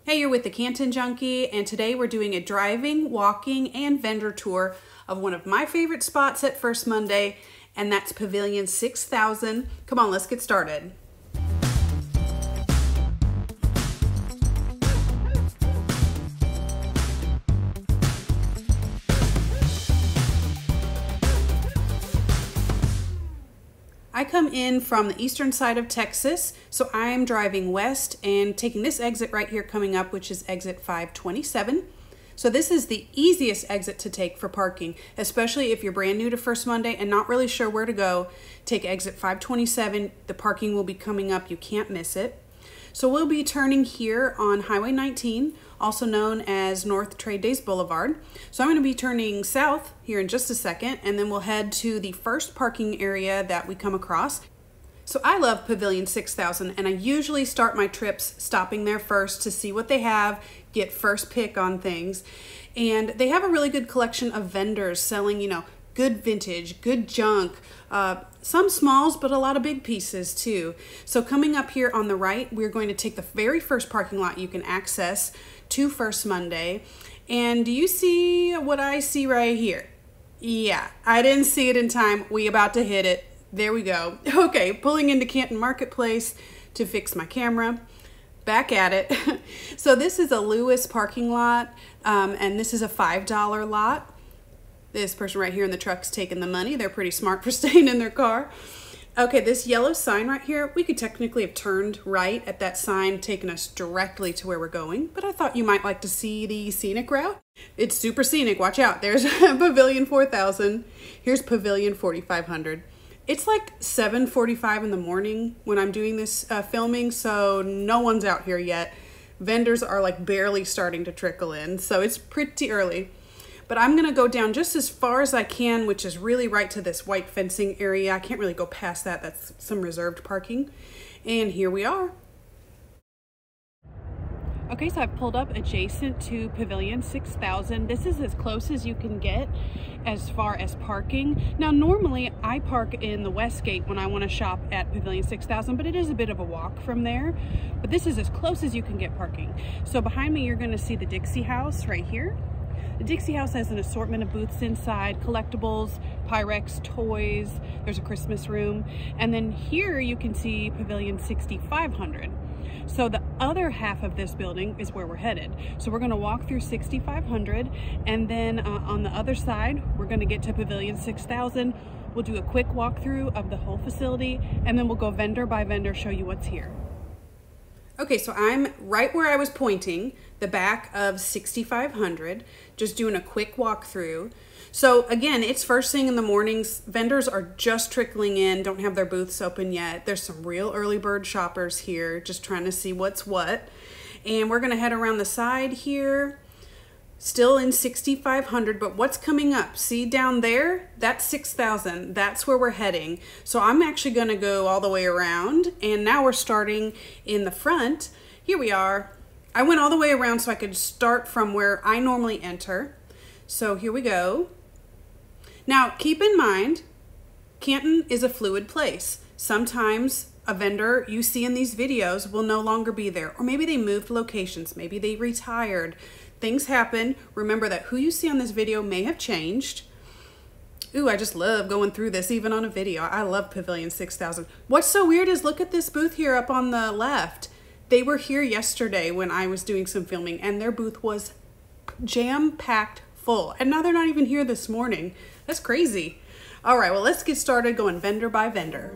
Hey, you're with the Canton Junkie, and today we're doing a driving, walking, and vendor tour of one of my favorite spots at First Monday, and that's Pavilion 6000. Come on, let's get started. I come in from the eastern side of Texas, so I'm driving west and taking this exit right here coming up, which is exit 527. So this is the easiest exit to take for parking, especially if you're brand new to First Monday and not really sure where to go. Take exit 527. The parking will be coming up. You can't miss it. So we'll be turning here on Highway 19, also known as North Trade Days Boulevard. So I'm going to be turning south here in just a second, and then we'll head to the first parking area that we come across. So I love Pavilion 6000, and I usually start my trips stopping there first to see what they have, get first pick on things. And they have a really good collection of vendors selling, good vintage, good junk, some smalls, but a lot of big pieces too. So coming up here on the right, we're going to take the very first parking lot you can access to First Monday. And do you see what I see right here? Yeah, I didn't see it in time. We about to hit it. There we go. Okay, pulling into Canton Marketplace to fix my camera. Back at it. So this is a LiQWYD parking lot, and this is a $5 lot. This person right here in the truck's taking the money. They're pretty smart for staying in their car. Okay, this yellow sign right here, we could technically have turned right at that sign, taking us directly to where we're going, but I thought you might like to see the scenic route. It's super scenic, watch out. There's Pavilion 4000. Here's Pavilion 4500. It's like 7:45 in the morning when I'm doing this filming, so no one's out here yet. Vendors are like barely starting to trickle in, so it's pretty early. But I'm gonna go down just as far as I can, which is really right to this white fencing area. I can't really go past that. That's some reserved parking. And here we are. Okay, so I've pulled up adjacent to Pavilion 6000. This is as close as you can get as far as parking. Now, normally I park in the West Gate when I want to shop at Pavilion 6000, but it is a bit of a walk from there. But this is as close as you can get parking. So behind me, you're going to see the Dixie House right here. The Dixie House has an assortment of booths inside, collectibles, Pyrex, toys, there's a Christmas room, and then here you can see Pavilion 6500. So the other half of this building is where we're headed. So we're gonna walk through 6500, and then on the other side, we're gonna get to Pavilion 6000. We'll do a quick walkthrough of the whole facility, and then we'll go vendor by vendor, show you what's here. Okay, so I'm right where I was pointing, the back of 6500, just doing a quick walkthrough. So again, it's first thing in the mornings. Vendors are just trickling in, don't have their booths open yet. There's some real early bird shoppers here, just trying to see what's what. And we're gonna head around the side here, still in 6500, but what's coming up? See down there? That's 6000. That's where we're heading. So I'm actually going to go all the way around, and now we're starting in the front. Here we are. I went all the way around so I could start from where I normally enter. So here we go. Now keep in mind, Canton is a fluid place. Sometimes a vendor you see in these videos will no longer be there, or maybe they moved locations, maybe they retired. Things happen. Remember that who you see on this video may have changed. Ooh, I just love going through this even on a video. I love Pavilion 6000. What's so weird is look at this booth here up on the left. They were here yesterday when I was doing some filming, and their booth was jam-packed full. And now they're not even here this morning. That's crazy. All right, well, let's get started going vendor by vendor.